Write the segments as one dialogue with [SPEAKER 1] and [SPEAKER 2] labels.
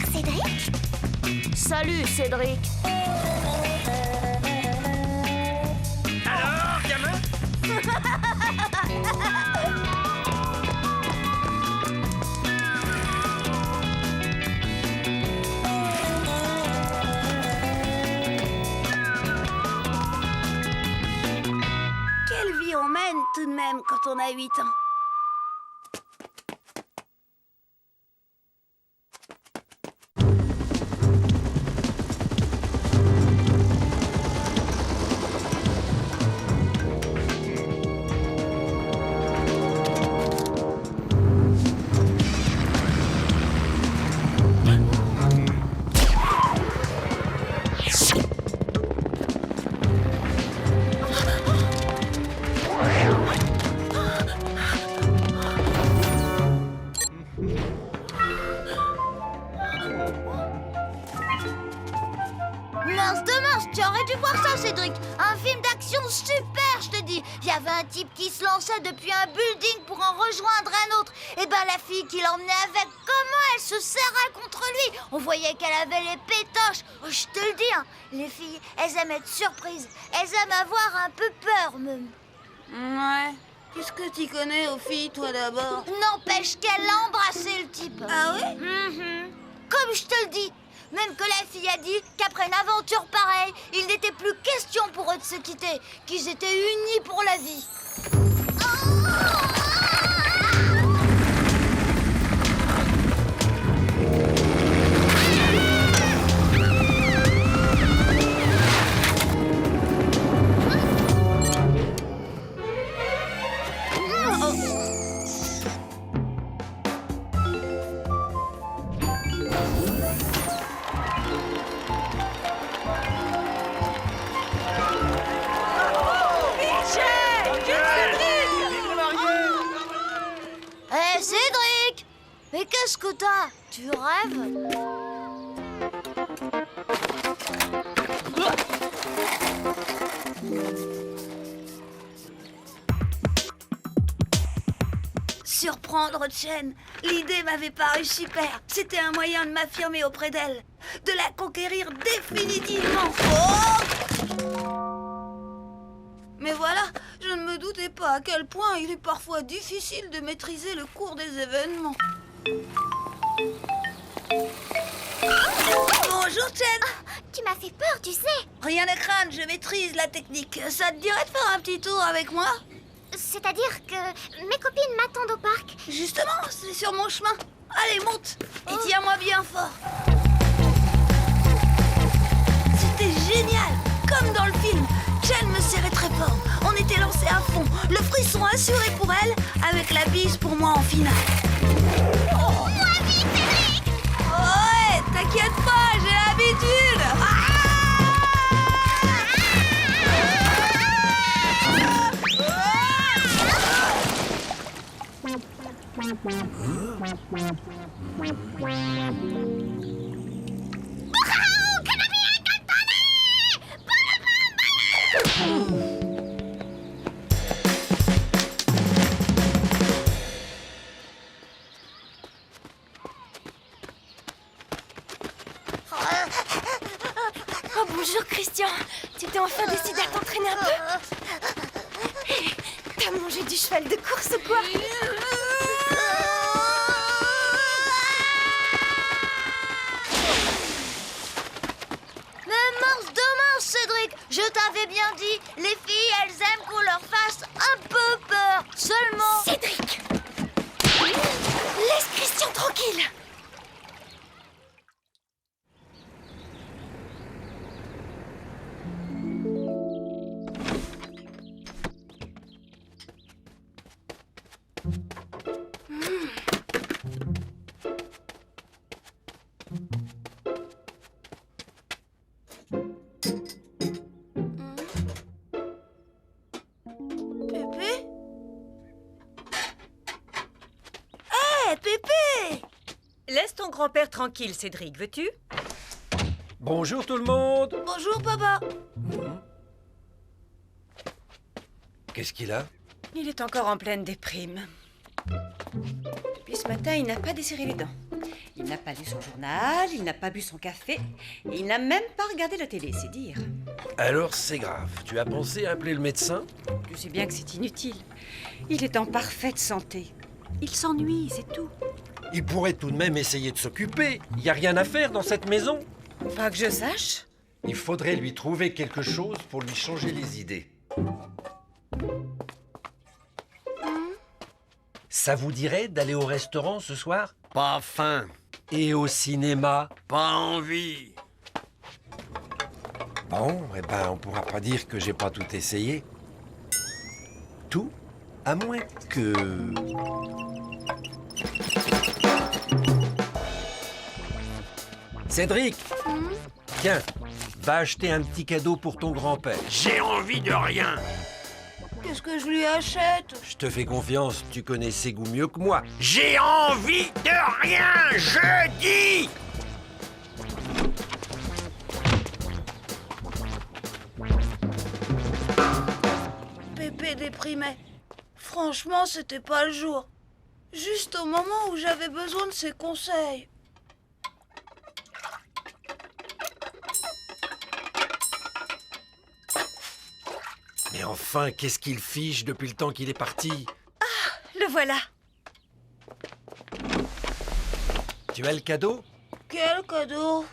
[SPEAKER 1] Cédric.
[SPEAKER 2] Salut, Cédric.
[SPEAKER 3] Alors, gamin?
[SPEAKER 2] Quelle vie on mène tout de même quand on a 8 ans.
[SPEAKER 1] Mince de mince, tu aurais dû voir ça, Cédric. Un film d'action super, je te dis. Il y avait un type qui se lançait depuis un building pour en rejoindre un autre. Et ben la fille qui l'emmenait avec, comment elle se serrait contre lui. On voyait qu'elle avait les pétoches. Oh, je te le dis, hein, les filles, elles aiment être surprises. Elles aiment avoir un peu peur, même.
[SPEAKER 2] Ouais. Qu'est-ce que tu connais aux filles, toi, d'abord?
[SPEAKER 1] N'empêche qu'elle a embrassé le type.
[SPEAKER 2] Ah ouais?
[SPEAKER 1] Comme je te le dis. Même que la fille a dit qu'après une aventure pareille, il n'était plus question pour eux de se quitter, qu'ils étaient unis pour la vie. Hé, Cédric! Mais qu'est-ce que t'as? Tu rêves?
[SPEAKER 2] Surprendre Chen, l'idée m'avait paru super. C'était un moyen de m'affirmer auprès d'elle, de la conquérir définitivement. Oh! Mais voilà, je ne me doutais pas à quel point il est parfois difficile de maîtriser le cours des événements. Bonjour Chen.
[SPEAKER 1] Tu m'as fait peur, tu sais.
[SPEAKER 2] Rien à craindre, je maîtrise la technique. Ça te dirait de faire un petit tour avec moi?
[SPEAKER 1] C'est-à-dire que mes copines m'attendent au parc.
[SPEAKER 2] Justement, c'est sur mon chemin. Allez, monte et tiens-moi bien fort. C'était génial, comme dans le film. Chen me serrait très fort. On était lancés à fond. Le frisson assuré pour elle, avec la bise pour moi en finale.
[SPEAKER 1] Moi, vite, Cédric!
[SPEAKER 2] Ouais, t'inquiète pas, j'ai l'habitude.
[SPEAKER 4] Oh bonjour Christian, tu t'es enfin décidé à t'entraîner un peu? T'as mangé du cheval de course ou quoi?
[SPEAKER 1] Mais mince de mince, Cédric! Je t'avais bien dit, les filles, elles aiment qu'on leur fasse un peu peur. Seulement...
[SPEAKER 4] Cédric! Laisse Christian tranquille!
[SPEAKER 2] Pépé? Hé, Pépé!
[SPEAKER 5] Laisse ton grand-père tranquille, Cédric, veux-tu?
[SPEAKER 3] Bonjour tout le monde.
[SPEAKER 2] Bonjour, papa.
[SPEAKER 3] Qu'est-ce qu'il a?
[SPEAKER 5] Il est encore en pleine déprime. Depuis ce matin, il n'a pas desserré les dents.
[SPEAKER 6] Il n'a pas lu son journal, il n'a pas bu son café, et il n'a même pas regardé la télé, c'est dire.
[SPEAKER 3] Alors c'est grave. Tu as pensé à appeler le médecin?
[SPEAKER 6] Je sais bien que c'est inutile. Il est en parfaite santé. Il s'ennuie, c'est tout.
[SPEAKER 3] Il pourrait tout de même essayer de s'occuper. Il n'y a rien à faire dans cette maison.
[SPEAKER 6] Pas que je sache.
[SPEAKER 3] Il faudrait lui trouver quelque chose pour lui changer les idées. Ça vous dirait d'aller au restaurant ce soir?
[SPEAKER 7] Pas faim,
[SPEAKER 3] Et au cinéma?
[SPEAKER 7] pas envie.
[SPEAKER 3] Bon, eh ben, on pourra pas dire que j'ai pas tout essayé. Tout, à moins que... Cédric, tiens, va acheter un petit cadeau pour ton grand-père.
[SPEAKER 7] J'ai envie de rien.
[SPEAKER 2] Qu'est-ce que je lui achète?
[SPEAKER 3] Je te fais confiance, tu connais ses goûts mieux que moi.
[SPEAKER 7] J'ai envie de rien, je dis.
[SPEAKER 2] Pépé déprimait. Franchement, c'était pas le jour. Juste au moment où j'avais besoin de ses conseils.
[SPEAKER 3] Mais enfin, qu'est-ce qu'il fiche depuis le temps qu'il est parti?
[SPEAKER 2] Le voilà.
[SPEAKER 3] Tu as le cadeau?
[SPEAKER 2] Quel cadeau?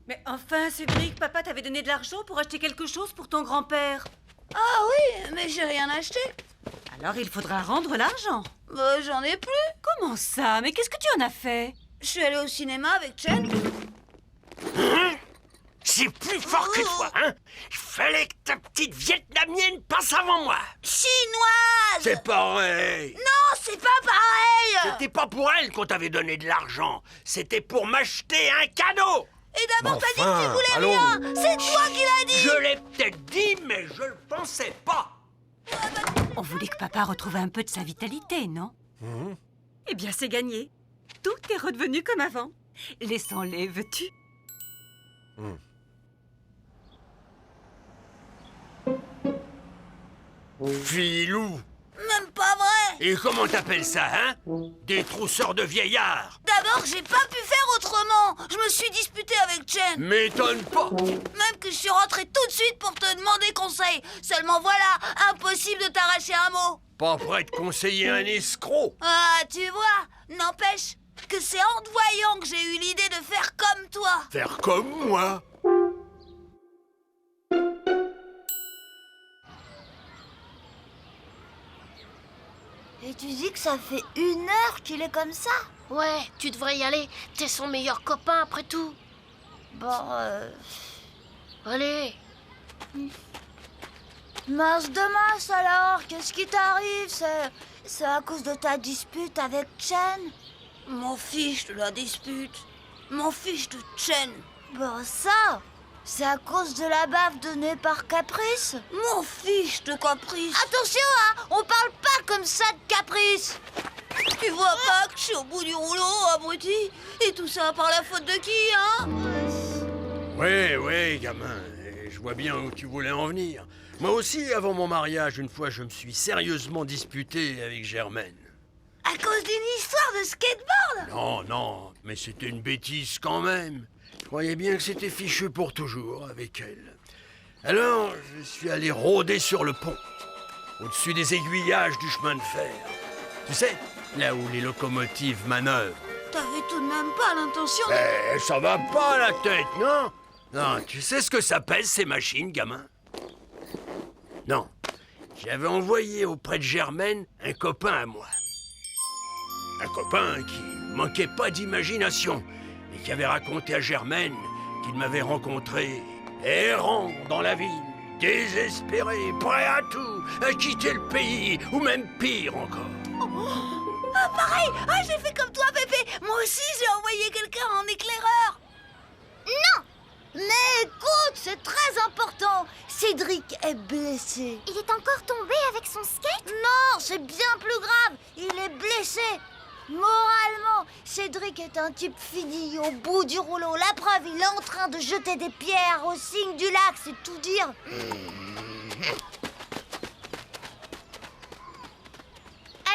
[SPEAKER 5] Mais enfin, Cédric, papa t'avait donné de l'argent pour acheter quelque chose pour ton grand-père.
[SPEAKER 2] Ah oui, mais j'ai rien acheté.
[SPEAKER 6] Alors il faudra rendre l'argent.
[SPEAKER 2] Bah, j'en ai plus.
[SPEAKER 6] Comment ça? Mais qu'est-ce que tu en as fait?
[SPEAKER 2] Je suis allée au cinéma avec Chen.
[SPEAKER 7] C'est plus fort que toi, hein? Il fallait que ta petite vietnamienne passe avant moi.
[SPEAKER 2] Chinoise!
[SPEAKER 7] C'est pareil.
[SPEAKER 2] Non, c'est pas pareil!
[SPEAKER 7] C'était pas pour elle qu'on t'avait donné de l'argent. C'était pour m'acheter un cadeau.
[SPEAKER 2] Et d'abord, t'as dit que tu
[SPEAKER 3] Enfin,
[SPEAKER 2] voulais
[SPEAKER 3] allons.
[SPEAKER 2] rien! C'est toi qui l'as dit!
[SPEAKER 7] Je l'ai peut-être dit, mais je le pensais pas.
[SPEAKER 6] On voulait que papa retrouve un peu de sa vitalité, non?
[SPEAKER 5] Eh bien, c'est gagné. Tout est redevenu comme avant.
[SPEAKER 6] Laissons-les, veux-tu?
[SPEAKER 7] Filou.
[SPEAKER 2] Même pas vrai!
[SPEAKER 7] Et comment t'appelles ça, hein? Des trousseurs de vieillards.
[SPEAKER 2] D'abord, j'ai pas pu faire autrement! Je me suis disputée avec Chen.
[SPEAKER 7] M'étonne pas.
[SPEAKER 2] Même que je suis rentrée tout de suite pour te demander conseil. Seulement voilà, impossible de t'arracher un mot.
[SPEAKER 7] Pas prêt de conseiller un escroc.
[SPEAKER 2] Ah, tu vois, n'empêche que c'est en te voyant que j'ai eu l'idée de faire comme toi.
[SPEAKER 7] Faire comme moi.
[SPEAKER 1] Et tu dis que ça fait 1 heure qu'il est comme ça?
[SPEAKER 4] Ouais, tu devrais y aller. T'es son meilleur copain après tout.
[SPEAKER 1] Bon,
[SPEAKER 4] Allez.
[SPEAKER 1] mince de mince alors, qu'est-ce qui t'arrive? C'est à cause de ta dispute avec Chen?
[SPEAKER 2] M'en fiche de la dispute. M'en fiche de Chen.
[SPEAKER 1] Bon, ça, c'est à cause de la baffe donnée par Caprice?
[SPEAKER 2] M'en fiche de Caprice.
[SPEAKER 1] Attention, hein, on parle pas comme ça de Caprice!
[SPEAKER 2] Tu vois pas que je suis au bout du rouleau, abruti? Et tout ça par la faute de qui, hein?
[SPEAKER 7] Ouais, gamin. Je vois bien où tu voulais en venir. Moi aussi, avant mon mariage, une fois, je me suis sérieusement disputé avec Germaine.
[SPEAKER 2] À cause d'une histoire de skateboard?
[SPEAKER 7] Non, mais c'était une bêtise quand même. Je croyais bien que c'était fichu pour toujours avec elle. Alors, je suis allé rôder sur le pont, au-dessus des aiguillages du chemin de fer. Tu sais, là où les locomotives manœuvrent.
[SPEAKER 2] T'avais tout de même pas l'intention de...
[SPEAKER 7] Eh, ça va pas la tête, non? Non, tu sais ce que ça pèse, ces machines, gamin? Non. J'avais envoyé auprès de Germaine un copain à moi. Un copain qui manquait pas d'imagination et qui avait raconté à Germaine qu'il m'avait rencontré errant dans la ville, désespéré, prêt à tout, à quitter le pays, ou même pire encore.
[SPEAKER 2] Ah, pareil! Ah, j'ai fait comme toi, Pépé! Moi aussi, j'ai envoyé quelqu'un en éclaireur!
[SPEAKER 1] Non! Mais écoute, c'est très important! Cédric est blessé.
[SPEAKER 4] Il est encore tombé avec son skate?
[SPEAKER 1] Non, c'est bien plus grave! Il est blessé! Moralement, Cédric est un type fini au bout du rouleau. La preuve, il est en train de jeter des pierres au signe du lac, c'est tout dire.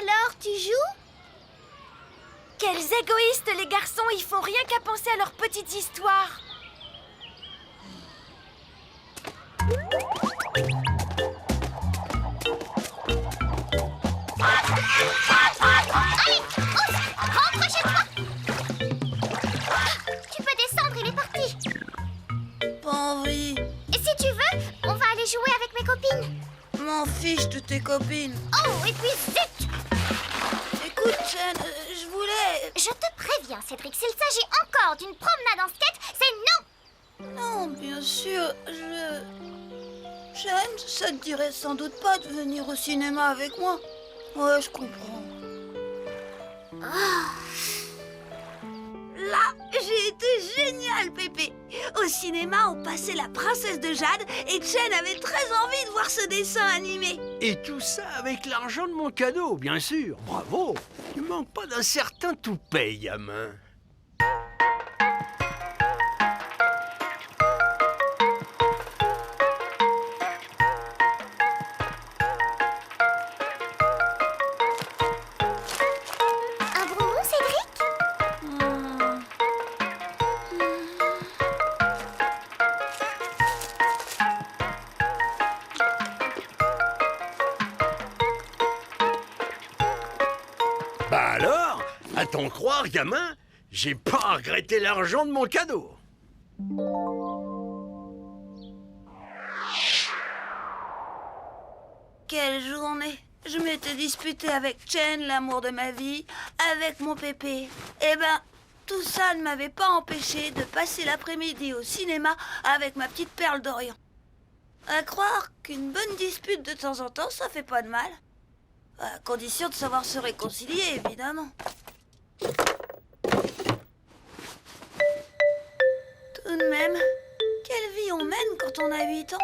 [SPEAKER 4] Alors, tu joues? Quels égoïstes, les garçons. Ils font rien qu'à penser à leur petite histoire.
[SPEAKER 1] Rentre chez toi. Tu peux descendre, il est parti.
[SPEAKER 2] Pas envie.
[SPEAKER 1] Et si tu veux, on va aller jouer avec mes copines.
[SPEAKER 2] M'en fiche de tes copines.
[SPEAKER 1] Oh, et puis zut!
[SPEAKER 2] Écoute, Chen, je voulais...
[SPEAKER 1] Je te préviens, Cédric, s'il s'agit encore d'une promenade en skate, c'est non!
[SPEAKER 2] Non, bien sûr, Chen, ça te dirait sans doute pas de venir au cinéma avec moi. Ouais, je comprends. Là, j'ai été génial, Pépé. Au cinéma, on passait La Princesse de Jade et Chen avait très envie de voir ce dessin animé.
[SPEAKER 7] Et tout ça avec l'argent de mon cadeau, bien sûr. Bravo. Tu manques pas d'un certain toupet, gamin.
[SPEAKER 1] Un bonbon, Cédric?
[SPEAKER 7] Bah alors, à t'en croire, gamin, j'ai pas regretté l'argent de mon cadeau.
[SPEAKER 2] Quelle journée! Je m'étais disputée avec Chen, l'amour de ma vie, avec mon Pépé. Eh ben, tout ça ne m'avait pas empêché de passer l'après-midi au cinéma avec ma petite perle d'Orient. À croire qu'une bonne dispute de temps en temps, ça fait pas de mal. À condition de savoir se réconcilier, évidemment. Tout de même, quelle vie on mène quand on a 8 ans?